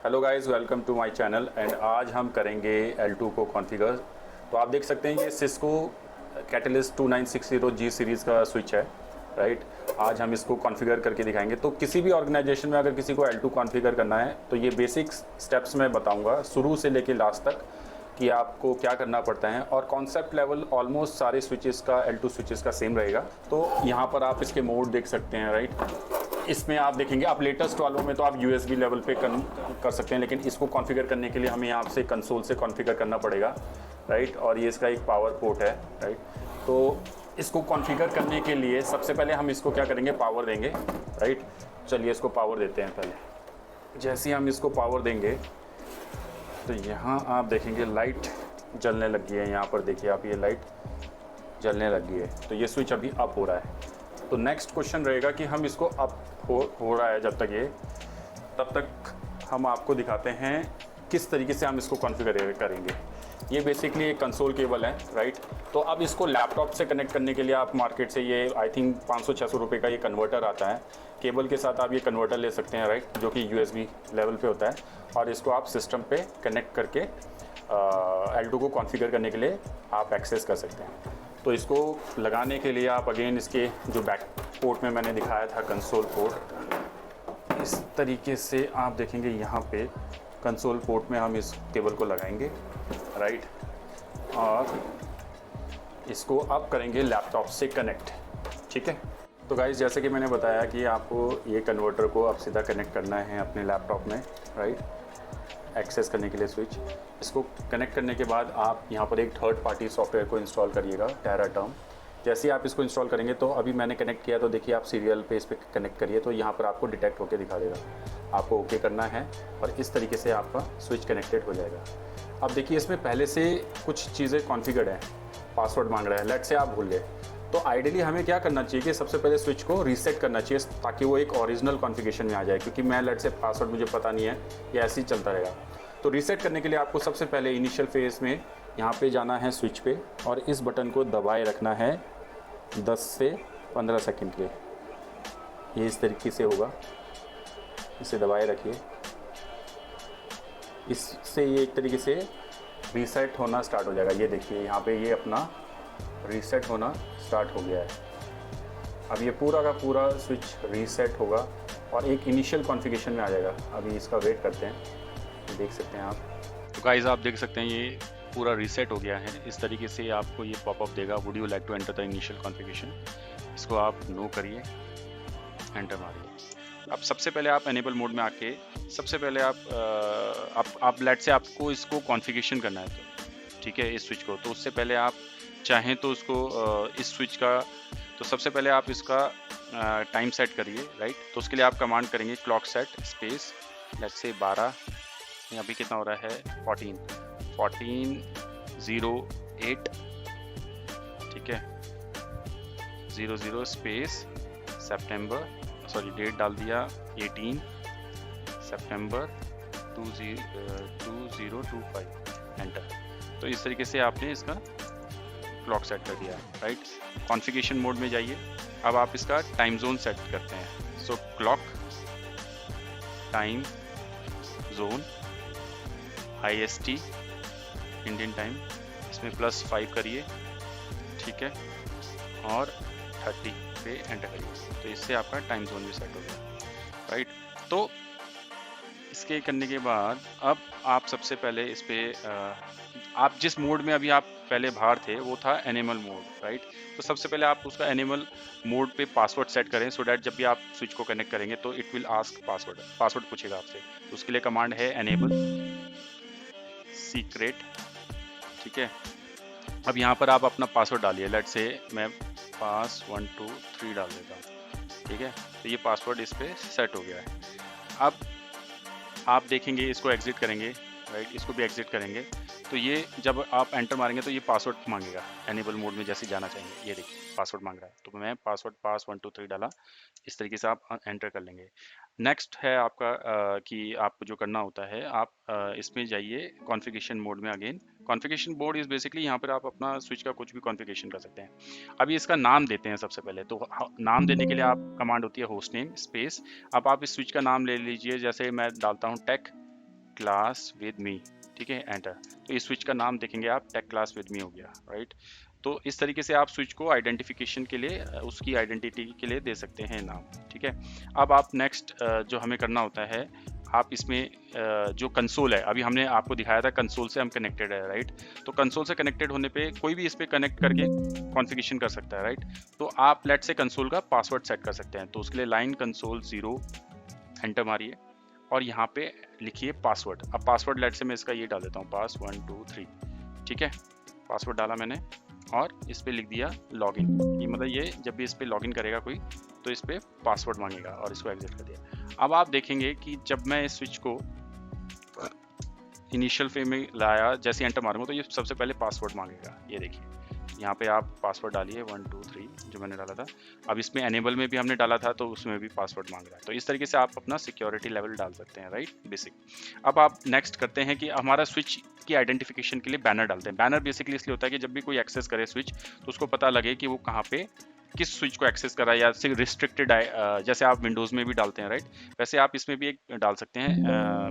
Hello guys, welcome to my channel. And आज हम करेंगे L2 को कॉन्फ़िगर। तो आप देख सकते हैं ये सिस्को कैटलिस्ट 2960G सीरीज़ का स्विच है, राइट। आज हम इसको कॉन्फ़िगर करके दिखाएंगे। तो किसी भी ऑर्गेनाइजेशन में अगर किसी को L2 कॉन्फ़िगर करना है तो ये बेसिक स्टेप्स मैं बताऊंगा शुरू से लेके लास्ट तक कि आपको क्या करना पड़ता है। और कॉन्सेप्ट लेवल ऑलमोस्ट सारे स्विचेस का L2 स्विचेस का सेम रहेगा। तो यहाँ पर आप इसके मोड देख सकते हैं, राइट। इसमें आप देखेंगे, आप लेटेस्ट वालों में तो आप USB लेवल पे कर सकते हैं, लेकिन इसको कॉन्फ़िगर करने के लिए हमें यहाँ से कंसोल से कॉन्फ़िगर करना पड़ेगा, राइट। और ये इसका एक पावर पोर्ट है, राइट। तो इसको कॉन्फ़िगर करने के लिए सबसे पहले हम इसको क्या करेंगे, पावर देंगे, राइट। चलिए इसको पावर देते हैं। पहले जैसे ही हम इसको पावर देंगे तो यहाँ आप देखेंगे लाइट जलने लगी है। यहाँ पर देखिए आप, ये लाइट जलने लगी है। तो ये स्विच अभी अप हो रहा है। तो नेक्स्ट क्वेश्चन रहेगा कि हम इसको अप हो रहा है जब तक ये, तब तक हम आपको दिखाते हैं किस तरीके से हम इसको कॉन्फ़िगर करेंगे। ये बेसिकली एक कंसोल केबल है, राइट। तो अब इसको लैपटॉप से कनेक्ट करने के लिए आप मार्केट से ये आई थिंक 500-600 रुपये का ये कन्वर्टर आता है। केबल के साथ आप ये कन्वर्टर ले सकते हैं, राइट, जो कि USB लेवल पे होता है। और इसको आप सिस्टम पे कनेक्ट करके L2 को कॉन्फ़िगर करने के लिए आप एक्सेस कर सकते हैं। तो इसको लगाने के लिए आप अगेन इसके जो बैक पोर्ट में मैंने दिखाया था, कंसोल पोर्ट, इस तरीके से आप देखेंगे यहाँ पे कंसोल पोर्ट में हम इस केबल को लगाएंगे, राइट। और इसको अब करेंगे लैपटॉप से कनेक्ट, ठीक है। तो गाइस, जैसे कि मैंने बताया कि आपको ये कन्वर्टर को अब सीधा कनेक्ट करना है अपने लैपटॉप में, राइट, एक्सेस करने के लिए स्विच। इसको कनेक्ट करने के बाद आप यहाँ पर एक थर्ड पार्टी सॉफ्टवेयर को इंस्टॉल करिएगा, टेराटर्म। जैसे ही आप इसको इंस्टॉल करेंगे तो अभी मैंने कनेक्ट किया, तो देखिए आप सीरियल पे इस पर कनेक्ट करिए तो यहाँ पर आपको डिटेक्ट होकर दिखा देगा। आपको ओके करना है और इस तरीके से आपका स्विच कनेक्टेड हो जाएगा। अब देखिए इसमें पहले से कुछ चीज़ें कॉन्फ़िगर्ड हैं, पासवर्ड मांग रहा है, लेट से आप भूल गए। तो आइडियली हमें क्या करना चाहिए कि सबसे पहले स्विच को रीसेट करना चाहिए ताकि वो एक ओरिजिनल कॉन्फ़िगरेशन में आ जाए, क्योंकि मैं लेट से पासवर्ड मुझे पता नहीं है, ये ऐसे ही चलता रहेगा। तो रीसेट करने के लिए आपको सबसे पहले इनिशियल फेज़ में यहाँ पे जाना है स्विच पे और इस बटन को दबाए रखना है 10 से 15 सेकंड के लिए। ये इस तरीके से होगा, इसे दबाए रखिए। इससे ये एक तरीके से रीसेट होना स्टार्ट हो जाएगा। ये देखिए यहाँ पे ये अपना रीसेट होना स्टार्ट हो गया है। अब ये पूरा का पूरा स्विच रीसेट होगा और एक इनिशियल कॉन्फ़िगरेशन में आ जाएगा। अभी इसका वेट करते हैं, देख सकते हैं आप। तो गाइस, आप देख सकते हैं ये पूरा रीसेट हो गया है। इस तरीके से आपको ये पॉपअप देगा, would you like to enter the initial configuration. इसको आप नो करिए, एंटर मारिए। अब सबसे पहले आप एनेबल मोड में आके सबसे पहले आप लेट से आपको इसको कॉन्फ़िगरेशन करना है, तो ठीक है, इस स्विच को। तो उससे पहले आप चाहें तो उसको इस स्विच का, तो सबसे पहले आप इसका टाइम सेट करिए, राइट। तो उसके लिए आप कमांड करेंगे क्लॉक सेट स्पेस लेट से 12, अभी कितना हो रहा है 14:08, ठीक है, 00 स्पेस सितंबर, सॉरी डेट डाल दिया 18 सितंबर 2025, एंटर। तो इस तरीके से आपने इसका क्लॉक सेट कर दिया, राइट। कॉन्फ़िगरेशन मोड में जाइए। अब आप इसका टाइम जोन सेट करते हैं। So clock time zone IST Indian time, इसमें +5 करिए, ठीक है, और 30 पे एंटर करिए। तो इससे आपका टाइम जोन भी सेट हो गया, राइट। तो इसके करने के बाद अब आप सबसे पहले इस पर आप जिस मोड में अभी आप पहले बाहर थे वो था एनिमल मोड, राइट। तो सबसे पहले आप उसका एनिमल मोड पे पासवर्ड सेट करें, सो डैट जब भी आप स्विच को कनेक्ट करेंगे तो इट विल आस्क पासवर्ड पूछेगा आपसे। तो उसके लिए कमांड है एनेबल सीक्रेट, ठीक है। अब यहाँ पर आप अपना पासवर्ड डालिए। लेट से मैं पास 1 2 3 डाल देता हूँ, ठीक है। तो ये पासवर्ड इस पर सेट हो गया है। अब आप देखेंगे, इसको एग्जिट करेंगे, राइट, इसको भी एग्जिट करेंगे। तो ये जब आप एंटर मारेंगे तो ये पासवर्ड मांगेगा एनेबल मोड में, जैसे जाना चाहेंगे। ये देखिए पासवर्ड मांग रहा है, तो मैं पासवर्ड पास 1 2 3 डाला। इस तरीके से आप एंटर कर लेंगे। नेक्स्ट है आपका कि आपको जो करना होता है, आप इसमें जाइए कॉन्फ़िगरेशन मोड में। Again configuration mode is basically यहाँ पर आप अपना स्विच का कुछ भी कॉन्फ़िगरेशन कर सकते हैं। अभी इसका नाम देते हैं सबसे पहले। तो नाम देने के लिए आप कमांड होती है होस्ट नेम स्पेस। अब आप इस स्विच का नाम ले लीजिए, जैसे मैं डालता हूँ टेक क्लास विद मी, ठीक है, एंटर। तो इस स्विच का नाम देखेंगे आप टेक क्लास विद मी हो गया, राइट। तो इस तरीके से आप स्विच को आइडेंटिफिकेशन के लिए, उसकी आइडेंटिटी के लिए दे सकते हैं नाम, ठीक है। अब आप नेक्स्ट जो हमें करना होता है, आप इसमें जो कंसोल है, अभी हमने आपको दिखाया था कंसोल से हम कनेक्टेड है, राइट। तो कंसोल से कनेक्टेड होने पे कोई भी इस पे कनेक्ट करके कॉन्फ़िगरेशन कर सकता है, राइट। तो आप लेट से कंसोल का पासवर्ड सेट कर सकते हैं। तो उसके लिए लाइन कंसोल 0 एंटर मारिए और यहाँ पे लिखिए पासवर्ड। अब पासवर्ड लेट से मैं इसका ये डाल देता हूँ, पास 1 2 3, ठीक है। पासवर्ड डाला मैंने और इस पे लिख दिया लॉगिन। ये मतलब ये जब भी इस पे लॉगिन करेगा कोई तो इस पे पासवर्ड मांगेगा और इसको एग्जिट कर दिया। अब आप देखेंगे कि जब मैं इस स्विच को इनिशियल फ्रेम में लाया, जैसे एंटर मारूंगा तो ये सबसे पहले पासवर्ड मांगेगा। ये देखिए यहाँ पे आप पासवर्ड डालिए 1 2 3 जो मैंने डाला था। अब इसमें एनेबल में भी हमने डाला था तो उसमें भी पासवर्ड मांग रहा है। तो इस तरीके से आप अपना सिक्योरिटी लेवल डाल सकते हैं, राइट, बेसिक। अब आप नेक्स्ट करते हैं कि हमारा स्विच की आइडेंटिफिकेशन के लिए बैनर डालते हैं। बैनर बेसिकली इसलिए होता है कि जब भी कोई एक्सेस करे स्विच तो उसको पता लगे कि वो कहाँ पे किस स्विच को एक्सेस कर रहा है, या सिर्फ रिस्ट्रिक्टेड जैसे आप विंडोज़ में भी डालते हैं, राइट, वैसे आप इसमें भी एक डाल सकते हैं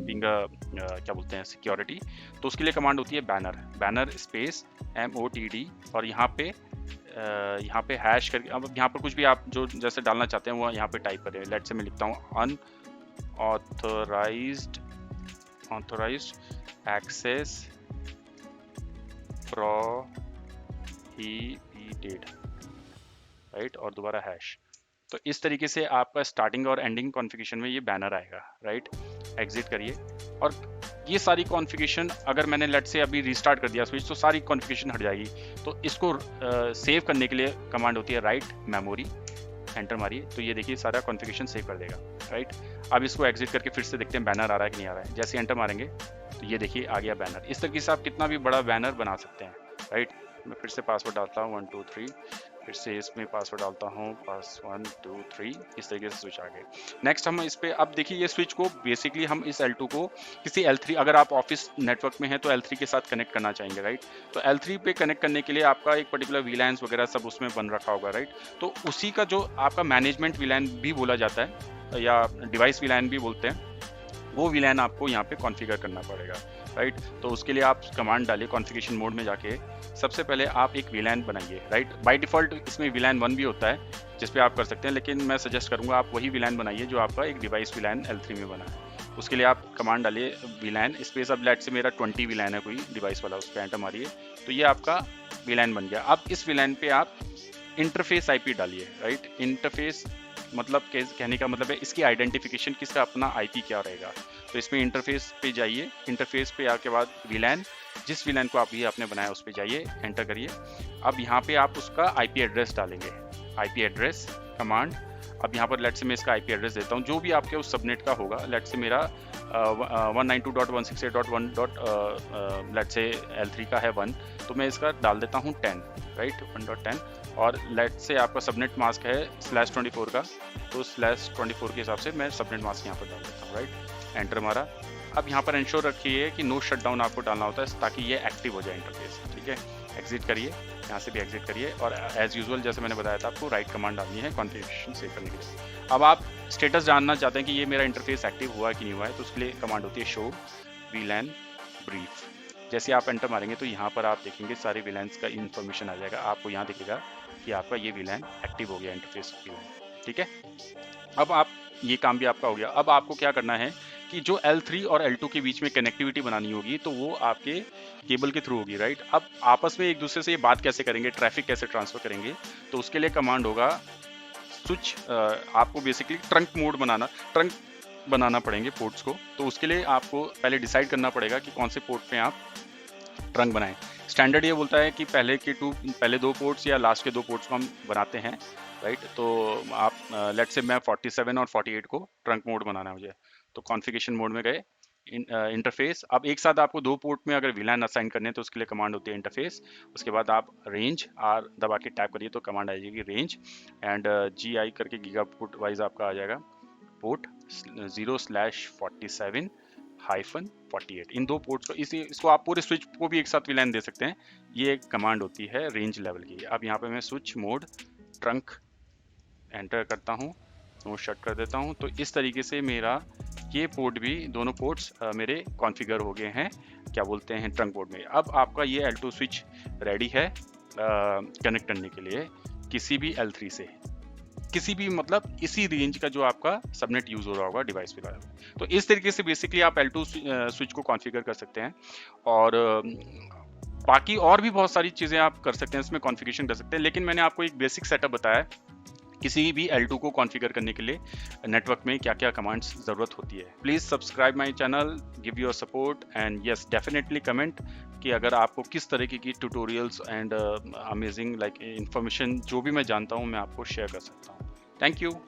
बिंग क्या बोलते हैं सिक्योरिटी। तो उसके लिए कमांड होती है बैनर, बैनर स्पेस MOTD और यहाँ पे हैश करके, अब यहाँ पर कुछ भी आप जो जैसे डालना चाहते हैं वो यहाँ पे टाइप करें। लेट से मैं लिखता हूँ अनऑथराइज्ड एक्सेस प्रोहिबिटेड, राइट, और दोबारा हैश। तो इस तरीके से आपका स्टार्टिंग और एंडिंग कॉन्फ़िगरेशन में ये बैनर आएगा, राइट। एग्जिट करिए और ये सारी कॉन्फ़िगरेशन अगर मैंने लेट से अभी रीस्टार्ट कर दिया स्विच तो सारी कॉन्फ़िगरेशन हट जाएगी। तो इसको सेव करने के लिए कमांड होती है राइट मेमोरी, एंटर मारिए तो ये देखिए सारा कॉन्फ़िगरेशन सेव कर देगा, राइट। अब इसको एग्जिट करके फिर से देखते हैं बैनर आ रहा है कि नहीं आ रहा है। जैसे एंटर मारेंगे तो ये देखिए आ गया बैनर। इस तरीके से आप कितना भी बड़ा बैनर बना सकते हैं, राइट। मैं फिर से पासवर्ड डालता हूँ 1 2 3, फिर से इसमें पासवर्ड डालता हूँ पास 1 2 3, इस तरीके से स्विच आ गए। नेक्स्ट हम इस पे, अब देखिए ये स्विच को बेसिकली हम इस L2 को किसी L3, अगर आप ऑफिस नेटवर्क में हैं तो L3 के साथ कनेक्ट करना चाहेंगे, राइट। तो L3 पे कनेक्ट करने के लिए आपका एक पर्टिकुलर VLANs वगैरह सब उसमें बन रखा होगा, राइट। तो उसी का जो आपका मैनेजमेंट VLAN भी बोला जाता है या डिवाइस VLAN भी बोलते हैं, वो VLAN आपको यहाँ पे कॉन्फ़िगर करना पड़ेगा, राइट। तो उसके लिए आप कमांड डालिए कॉन्फ़िगरेशन मोड में जाके, सबसे पहले आप एक VLAN बनाइए, राइट। बाय डिफ़ॉल्ट इसमें VLAN 1 भी होता है जिस पे आप कर सकते हैं, लेकिन मैं सजेस्ट करूँगा आप वही VLAN बनाइए जो आपका एक डिवाइस VLAN L3 में बना है। उसके लिए आप कमांड डालिए VLAN स्पेस, अब लेट से मेरा 20 VLAN है कोई डिवाइस वाला, उस पर एंटर मारिए तो ये आपका VLAN बन गया। अब इस VLAN पे आप इंटरफेस IP डालिए, राइट। इंटरफेस मतलब कहने का मतलब है इसकी आइडेंटिफिकेशन, किसका अपना IP क्या रहेगा। तो इसमें इंटरफेस पे जाइए, इंटरफेस पे आके बाद VLAN, जिस VLAN को आप ये आपने बनाया उस पे जाइए, एंटर करिए। अब यहाँ पे आप उसका IP एड्रेस डालेंगे, IP एड्रेस कमांड। अब यहाँ पर लेट से मैं इसका IP एड्रेस देता हूँ जो भी आपके उस सबनेट का होगा। लेट से मेरा 192.168.1. लेट से L3 का है 1, तो मैं इसका डाल देता हूँ 10, राइट, 1.10। और लेट से आपका सबनेट मास्क है /24 का, तो /24 के हिसाब से मैं सबनेट मास्क यहाँ पर डाल देता हूँ, राइट। एंटर मारा। अब यहाँ पर इंश्योर रखिए कि नो शटडाउन आपको डालना होता है ताकि ये एक्टिव हो जाए इंटरफेस, ठीक है। एग्जिट करिए, यहाँ से भी एग्जिट करिए और एज यूजुअल जैसे मैंने बताया था आपको राइट कमांड डालनी है कॉन्फ़िगरेशन सेव करने के लिए। अब आप स्टेटस जानना चाहते हैं कि ये मेरा इंटरफेस एक्टिव हुआ कि नहीं हुआ है, तो उसके लिए कमांड होती है शो VLAN ब्रीफ। जैसे आप एंटर मारेंगे तो यहाँ पर आप देखेंगे सारे VLANs का इन्फॉर्मेशन आ जाएगा। आपको यहाँ दिखेगा कि आपका ये VLAN एक्टिव हो गया, इंटरफेस VLAN, ठीक है। अब आप ये काम भी आपका हो गया। अब आपको क्या करना है कि जो L3 और L2 के बीच में कनेक्टिविटी बनानी होगी तो वो आपके केबल के थ्रू होगी, राइट। अब आपस में एक दूसरे से ये बात कैसे करेंगे, ट्रैफिक कैसे ट्रांसफर करेंगे, तो उसके लिए कमांड होगा स्विच। आपको बेसिकली ट्रंक बनाना पड़ेंगे पोर्ट्स को। तो उसके लिए आपको पहले डिसाइड करना पड़ेगा कि कौन से पोर्ट पे आप ट्रंक बनाएं। स्टैंडर्ड ये बोलता है कि पहले 2 पोर्ट्स या लास्ट के 2 पोर्ट्स को हम बनाते हैं, राइट। तो आप लेट से मैं 47 और 48 को ट्रंक मोड बनाना है मुझे, तो कॉन्फ़िगरेशन मोड में गए, इंटरफेस। अब एक साथ आपको 2 पोर्ट में अगर VLAN असाइन करने हैं तो उसके लिए कमांड होती है इंटरफेस। उसके बाद आप रेंज R दबा के टैप करिए तो कमांड आ जाएगी रेंज एंड GI करके गीगाबाइट वाइज आपका आ जाएगा पोर्ट 0/47-48। इन 2 पोर्ट्स को इसको आप पूरे स्विच को भी एक साथ VLAN दे सकते हैं। ये एक कमांड होती है रेंज लेवल की। अब यहाँ पे मैं स्विच मोड ट्रंक एंटर करता हूँ, नो शट कर देता हूँ। तो इस तरीके से मेरा ये पोर्ट भी, दोनों पोर्ट्स मेरे कॉन्फ़िगर हो गए हैं, क्या बोलते हैं, ट्रंक बोर्ड में। अब आपका ये L2 स्विच रेडी है कनेक्ट करने के लिए किसी भी L3 से, किसी भी मतलब इसी रेंज का जो आपका सबनेट यूज हो रहा होगा डिवाइस पे लगा। तो इस तरीके से बेसिकली आप L2 स्विच को कॉन्फ़िगर कर सकते हैं। और बाकी और भी बहुत सारी चीज़ें आप कर सकते हैं, इसमें कॉन्फ़िगरेशन कर सकते हैं, लेकिन मैंने आपको एक बेसिक सेटअप बताया है किसी भी L2 को कॉन्फ़िगर करने के लिए नेटवर्क में क्या क्या कमांड्स ज़रूरत होती है। Please subscribe my channel, give your support and yes definitely comment कि अगर आपको किस तरीके की tutorials and amazing like information जो भी मैं जानता हूँ मैं आपको शेयर कर सकता हूँ। Thank you.